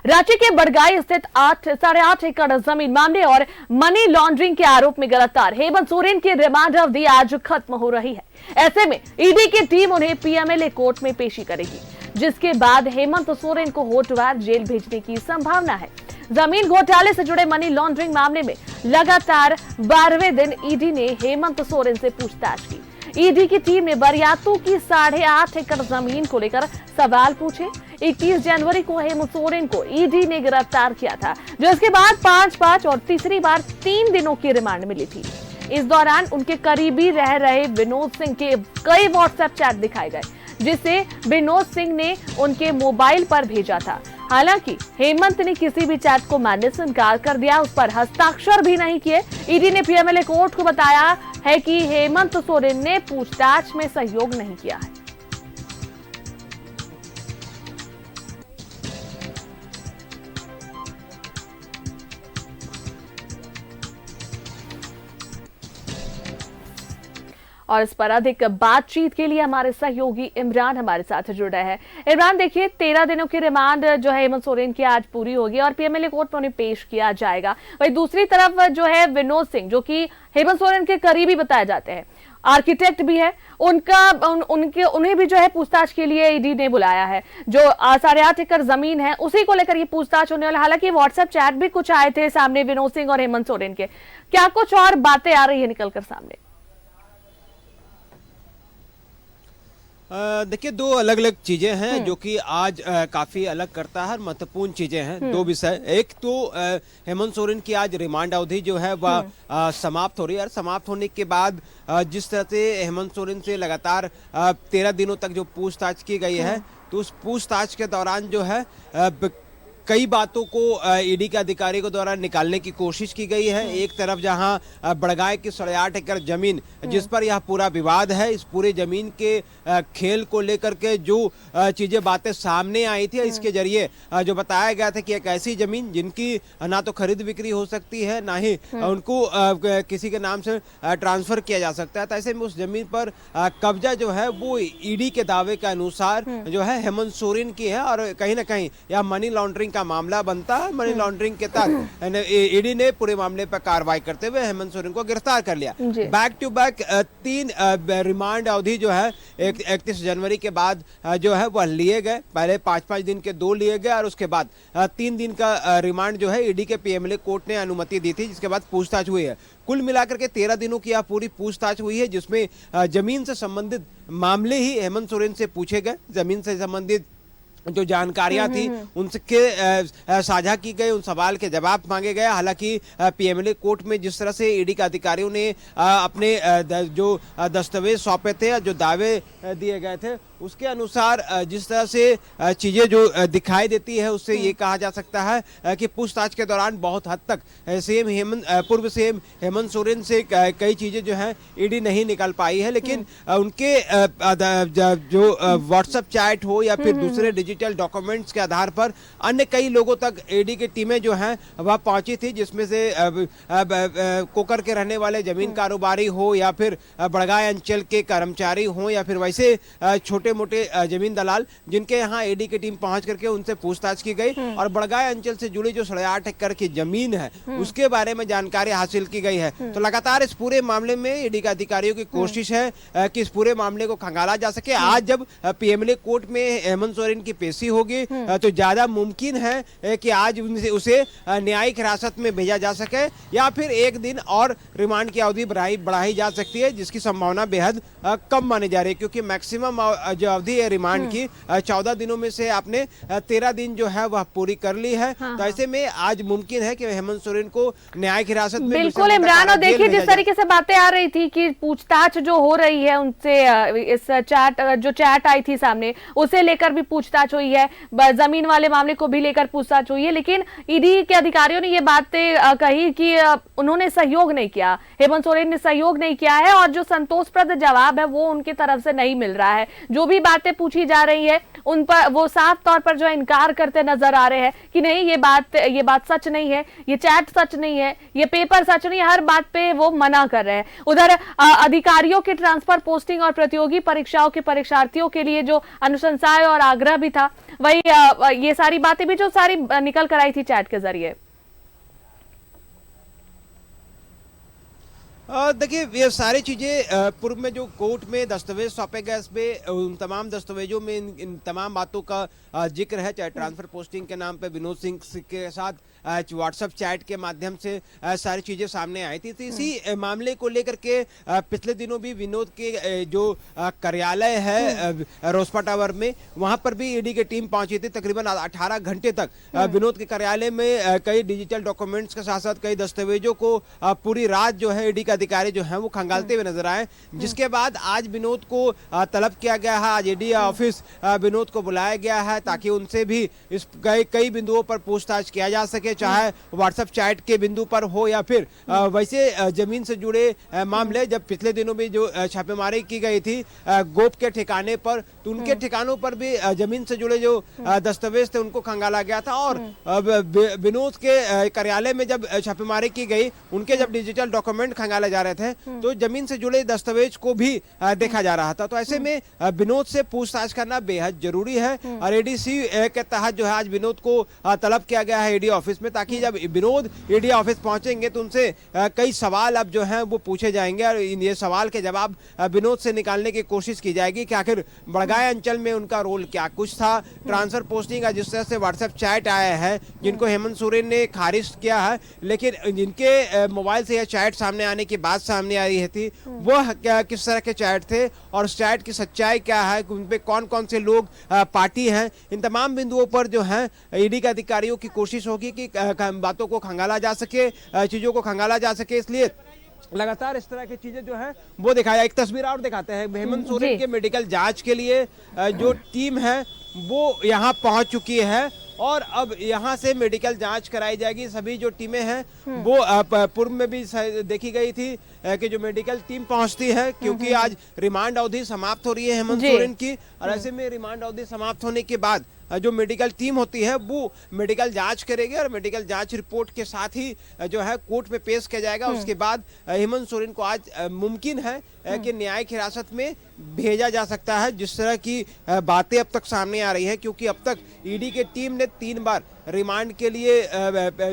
रांची के बड़गाई स्थित 8.5 एकड़ जमीन मामले और मनी लॉन्ड्रिंग के आरोप में गिरफ्तार हेमंत सोरेन की रिमांड अवधि आज खत्म हो रही है। ऐसे में ईडी की टीम उन्हें पीएमएलए कोर्ट में पेशी करेगी, जिसके बाद हेमंत सोरेन को होटवार जेल भेजने की संभावना है। जमीन घोटाले से जुड़े मनी लॉन्ड्रिंग मामले में लगातार 12वें दिन ईडी ने हेमंत सोरेन से पूछताछ की। ईडी की टीम ने बरियातू की 8.5 एकड़ जमीन को लेकर सवाल पूछे। 21 जनवरी को हेमंत सोरेन को ईडी ने गिरफ्तार किया था, जिसके बाद 5-5 और तीसरी बार 3 दिनों की रिमांड मिली थी। इस दौरान उनके करीबी रह रहे विनोद सिंह के कई व्हाट्सएप चैट दिखाए गए, जिसे विनोद सिंह ने उनके मोबाइल पर भेजा था। हालांकि हेमंत ने किसी भी चैट को मानने से इनकार कर दिया, उस पर हस्ताक्षर भी नहीं किए। ईडी ने पीएमएलए कोर्ट को बताया है कि हेमंत सोरेन ने पूछताछ में सहयोग नहीं किया है। और इस पर अधिक बातचीत के लिए हमारे सहयोगी इमरान हमारे साथ जुड़ रहे हैं। इमरान, देखिए 13 दिनों की रिमांड जो है हेमंत सोरेन की आज पूरी होगी और पीएमएलए कोर्ट में उन्हें पेश किया जाएगा। वहीं दूसरी तरफ जो है विनोद सिंह, जो कि हेमंत सोरेन के करीबी बताए जाते हैं, आर्किटेक्ट भी है, उन्हें भी जो है पूछताछ के लिए ईडी ने बुलाया है। जो 8.5 एकड़ जमीन है उसी को लेकर ये पूछताछ होने वाला। हालांकि व्हाट्सएप चैट भी कुछ आए थे सामने विनोद सिंह और हेमंत सोरेन के, क्या कुछ और बातें आ रही है निकलकर सामने? देखिए, दो अलग अलग चीजें हैं जो कि आज काफी अलग करता है। महत्वपूर्ण चीजें हैं, दो विषय। एक तो हेमंत सोरेन की आज रिमांड अवधि जो है वह समाप्त हो रही है। और समाप्त होने के बाद जिस तरह से हेमंत सोरेन से लगातार 13 दिनों तक जो पूछताछ की गई है, तो उस पूछताछ के दौरान जो है कई बातों को ईडी के अधिकारियों के द्वारा निकालने की कोशिश की गई है। एक तरफ जहां बड़गाई की 8.5 एकड़ जमीन, जिस पर यह पूरा विवाद है, इस पूरे जमीन के खेल को लेकर के जो चीजें बातें सामने आई थी, इसके जरिए जो बताया गया था कि एक ऐसी जमीन जिनकी ना तो खरीद बिक्री हो सकती है, ना ही उनको किसी के नाम से ट्रांसफर किया जा सकता है। तो ऐसे में उस जमीन पर कब्जा जो है वो ईडी के दावे के अनुसार जो है हेमंत सोरेन की है। और कहीं ना कहीं यह मनी लॉन्ड्रिंग का मामला बनता है। मनी लॉन्ड्रिंग के तहत ईडी ने पूरे मामले पर कार्रवाई करते हुए हेमंत सोरेन को गिरफ्तार कर लिया। बैक टू बैक 3 रिमांड अवधि जो है 31 जनवरी के बाद जो है वह लिए गए। पहले 5-5 दिन के 2 लिए गए और उसके बाद 3 दिन का रिमांड जो है ईडी के पीएमएलए कोर्ट ने अनुमति दी थी, जिसके बाद पूछताछ हुई है। कुल मिलाकर के 13 दिनों की पूरी पूछताछ हुई है, जिसमें जमीन से संबंधित मामले ही हेमंत सोरेन से पूछे गए। जमीन से संबंधित जो जानकारियां थी उनसे साझा की गई, उन सवाल के जवाब मांगे गए। हालांकि पीएमएलए कोर्ट में जिस तरह से ईडी के अधिकारियों ने अपने जो दस्तावेज सौंपे थे, जो दावे दिए गए थे, उसके अनुसार जिस तरह से चीजें जो दिखाई देती है, उससे ये कहा जा सकता है कि पूछताछ के दौरान बहुत हद तक पूर्व सीएम हेमंत सोरेन से कई चीजें जो हैं ईडी नहीं निकाल पाई है। लेकिन उनके जो व्हाट्सएप चैट हो या फिर दूसरे डिजिटल डॉक्यूमेंट्स के आधार पर अन्य कई लोगों तक ईडी की टीमें जो हैं वह पहुंची थी, जिसमें से कोकर के रहने वाले जमीन कारोबारी हो या फिर बड़गाई अंचल के कर्मचारी हो या फिर वैसे छोटे मोटे जमीन दलाल, जिनके यहाँ ईडी की टीम पहुंच करके उनसे पूछताछ की गई और बड़गाई अंचल से जुड़ी जो 8.5 एकड़ की जमीन है उसके बारे में जानकारी हासिल की गई है। तो लगातार इस पूरे मामले में ईडी के अधिकारियों की कोशिश है कि इस पूरे मामले को खंगाला जा सके। आज जब पीएमएलए कोर्ट में हेमंत सोरेन की पेशी होगी तो ज्यादा मुमकिन है कि आज उसे न्यायिक हिरासत में भेजा जा सके या फिर एक दिन और रिमांड की अवधि बढ़ाई जा सकती है, जिसकी संभावना बेहद कम मानी जा रही है, क्योंकि मैक्सिमम जो अवधि है रिमांड की 14 दिनों में से आपने 13 दिन जो है वह पूरी कर ली है। तो ऐसे में आज मुमकिन है कि हेमंत सोरेन को न्यायिक हिरासत में बिल्कुल इमरान। और देखिए जिस तरीके से बातें आ रही थी कि पूछताछ जो हो रही है उनसे, इस चैट आई थी सामने, उसे लेकर भी पूछताछ हुई है, जमीन वाले मामले को भी लेकर पूछताछ हुई है, लेकिन ईडी के अधिकारियों ने ये बातें कही कि उन्होंने सहयोग नहीं किया, हेमंत सोरेन ने सहयोग नहीं किया है और जो संतोषप्रद जवाब है वो उनकी तरफ से नहीं मिल रहा है। जो भी बातें पूछी जा रही है उन पर वो साफ तौर पर जो इनकार करते नजर आ रहे हैं कि नहीं, ये बात सच नहीं है, ये चैट सच नहीं है, ये पेपर सच नहीं है, हर बात पे वो मना कर रहे हैं। उधर अधिकारियों के ट्रांसफर, पोस्टिंग और प्रतियोगी परीक्षाओं के परीक्षार्थियों के लिए जो अनुशंसाएं और आग्रह भी था, वही ये सारी बातें भी जो सारी निकल कर आई थी चैट के जरिए। देखिए, ये सारी चीज़ें पूर्व में जो कोर्ट में दस्तावेज सौंपे गए, इसमें उन तमाम दस्तावेजों में इन तमाम बातों का जिक्र है, चाहे ट्रांसफर पोस्टिंग के नाम पे विनोद सिंह के साथ व्हाट्सएप चैट के माध्यम से सारी चीज़ें सामने आई थी। तो इसी मामले को लेकर के पिछले दिनों भी विनोद के जो कार्यालय है रोसपा टावर में, वहां पर भी ईडी की टीम पहुंची थी। तकरीबन 18 घंटे तक विनोद के कार्यालय में कई डिजिटल डॉक्यूमेंट्स के साथ साथ कई दस्तावेजों को पूरी रात जो है ईडी अधिकारी जो हैं वो खंगालते हुए नजर आए, जिसके बाद आज विनोद को तलब किया गया है। आज ईडी ऑफिस विनोद को बुलाया गया है ताकि उनसे भी इस कई बिंदुओं पर पूछताछ किया जा सके, चाहे व्हाट्सएप चैट के बिंदु पर हो या फिर वैसे जमीन से जुड़े मामले। जब पिछले दिनों में जो छापेमारी की गई थी गोप के ठिकाने पर, तो उनके ठिकानों पर भी जमीन से जुड़े जो दस्तावेज थे उनको खंगाला गया था। और विनोद के कार्यालय में जब छापेमारी की गई, उनके जब डिजिटल डॉक्यूमेंट खंगाले जा रहे थे तो जमीन से जुड़े दस्तावेज को भी देखा जा रहा था। तो ऐसे में विनोद से पूछताछ करना बेहद जरूरी है और एडीसी के तहत जो है आज विनोद को तलब किया गया है ईडी ऑफिस में, ताकि जब विनोद ईडी ऑफिस पहुंचेंगे तो उनसे कई सवाल अब जो है वो पूछे जाएंगे और ये सवाल के जवाब विनोद से निकालने की कोशिश की जाएगी कि आखिर बड़गाय अंचल में उनका रोल क्या कुछ था। ट्रांसफर पोस्टिंग का जिस तरह से व्हाट्सएप चैट आया है जिनको हेमंत सोरेन ने खारिज किया है, लेकिन जिनके मोबाइल से यह चैट सामने आने की बात सामने आ रही थी वह किस तरह के चैट थे और उस चैट की सच्चाई क्या है, उन पे कौन कौन से लोग पार्टी हैं, इन तमाम बिंदुओं पर जो है ईडी के अधिकारियों की कोशिश होगी कि बातों को खंगाला जा सके, चीजों को खंगाला जा सके। इसलिए लगातार इस तरह की चीजें जो है वो दिखाया। एक तस्वीर और दिखाते हैं, हेमंत सोरेन के मेडिकल जांच के लिए जो टीम है वो यहाँ पहुंच चुकी है और अब यहाँ से मेडिकल जांच कराई जाएगी। सभी जो टीमें हैं वो पूर्व में भी देखी गई थी कि जो मेडिकल टीम पहुंचती है, क्योंकि आज रिमांड अवधि समाप्त हो रही है हेमंत सोरेन की, और ऐसे में रिमांड अवधि समाप्त होने के बाद जो मेडिकल टीम होती है वो मेडिकल जांच करेगी और मेडिकल जांच रिपोर्ट के साथ ही जो है कोर्ट में पेश किया जाएगा। उसके बाद हेमंत सोरेन को आज मुमकिन है कि न्यायिक हिरासत में भेजा जा सकता है, जिस तरह की बातें अब तक सामने आ रही है, क्योंकि अब तक ईडी की टीम ने 3 बार रिमांड के लिए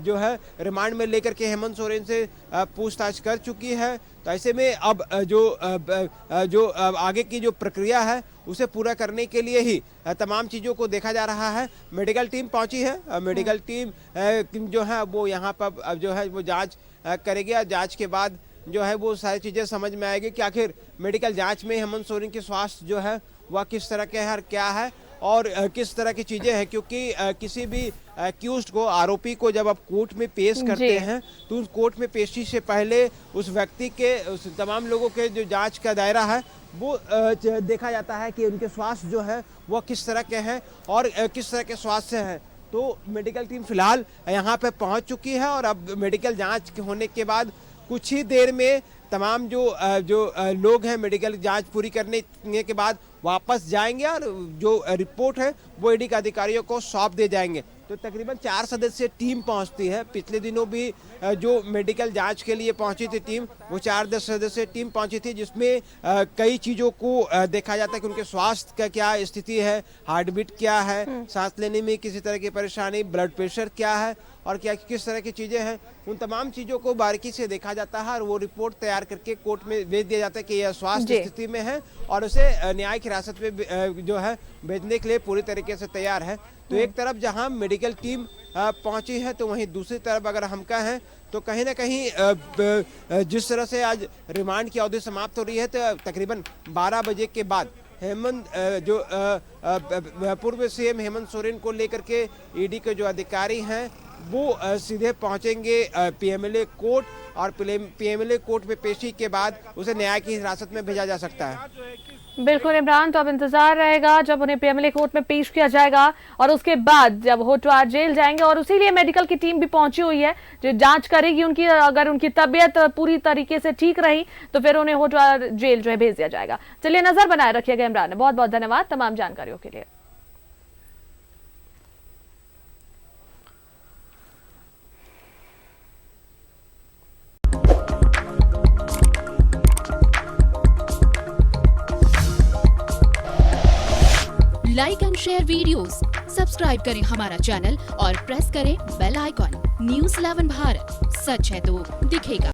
जो है रिमांड में लेकर के हेमंत सोरेन से पूछताछ कर चुकी है। तो ऐसे में अब जो आगे की जो प्रक्रिया है उसे पूरा करने के लिए ही तमाम चीज़ों को देखा जा रहा है। मेडिकल टीम पहुंची है, मेडिकल टीम जो है वो यहाँ पर जो है वो जांच करेगी और जांच के बाद जो है वो सारी चीज़ें समझ में आएगी कि आखिर मेडिकल जांच में हेमंत सोरेन के स्वास्थ्य जो है वह किस तरह के है, क्या है और किस तरह की चीज़ें हैं। क्योंकि किसी भी एक्यूज्ड को, आरोपी को जब आप कोर्ट में पेश करते हैं तो उस कोर्ट में पेशी से पहले उस व्यक्ति के, उस तमाम लोगों के जो जांच का दायरा है वो देखा जाता है कि उनके स्वास्थ्य जो है वह किस तरह के हैं और किस तरह के स्वास्थ्य हैं। तो मेडिकल टीम फिलहाल यहाँ पे पहुँच चुकी है और अब मेडिकल जाँच होने के बाद कुछ ही देर में तमाम जो लोग हैं मेडिकल जांच पूरी करने के बाद वापस जाएंगे और जो रिपोर्ट है वो ईडी के अधिकारियों को सौंप दे जाएंगे। तो तकरीबन 4 सदस्यीय टीम पहुंचती है। पिछले दिनों भी जो मेडिकल जांच के लिए पहुंची थी टीम, वो 4 सदस्यीय टीम पहुंची थी, जिसमें कई चीज़ों को देखा जाता है कि उनके स्वास्थ्य का क्या स्थिति है, हार्ट बीट क्या है, सांस लेने में किसी तरह की परेशानी, ब्लड प्रेशर क्या है और क्या किस तरह की चीज़ें हैं, उन तमाम चीज़ों को बारीकी से देखा जाता है और वो रिपोर्ट तैयार करके कोर्ट में भेज दिया जाता है कि यह स्वास्थ्य स्थिति में है और उसे न्यायिक हिरासत में जो है भेजने के लिए पूरी तरीके से तैयार है। तो एक तरफ जहां मेडिकल टीम पहुंची है तो वहीं दूसरी तरफ अगर हम कहें तो कहीं ना कहीं जिस तरह से आज रिमांड की अवधि समाप्त हो रही है तो तकरीबन 12 बजे के बाद हेमंत जो पूर्व सीएम हेमंत सोरेन को लेकर के ईडी के जो अधिकारी हैं वो सीधे पहुंचेंगे पीएमएलए कोर्ट और पीएमएलए कोर्ट में पेशी के बाद उसे न्याय की हिरासत में भेजा जा सकता है। बिल्कुल इमरान, तो अब इंतजार रहेगा जब उन्हें पीएमएलए कोर्ट में पेश किया जाएगा और उसके बाद जब होटवार जेल जाएंगे, और उसी लिए मेडिकल की टीम भी पहुंची हुई है जो जांच करेगी उनकी। अगर उनकी तबीयत पूरी तरीके से ठीक रही तो फिर उन्हें होटवार जेल जो है भेज दिया जाएगा। चलिए, नजर बनाए रखिएगा इमरान। बहुत बहुत धन्यवाद तमाम जानकारियों के लिए। Like and share videos, subscribe करें हमारा चैनल और प्रेस करें बेल आइकॉन। न्यूज़ 11 भारत, सच है तो दिखेगा।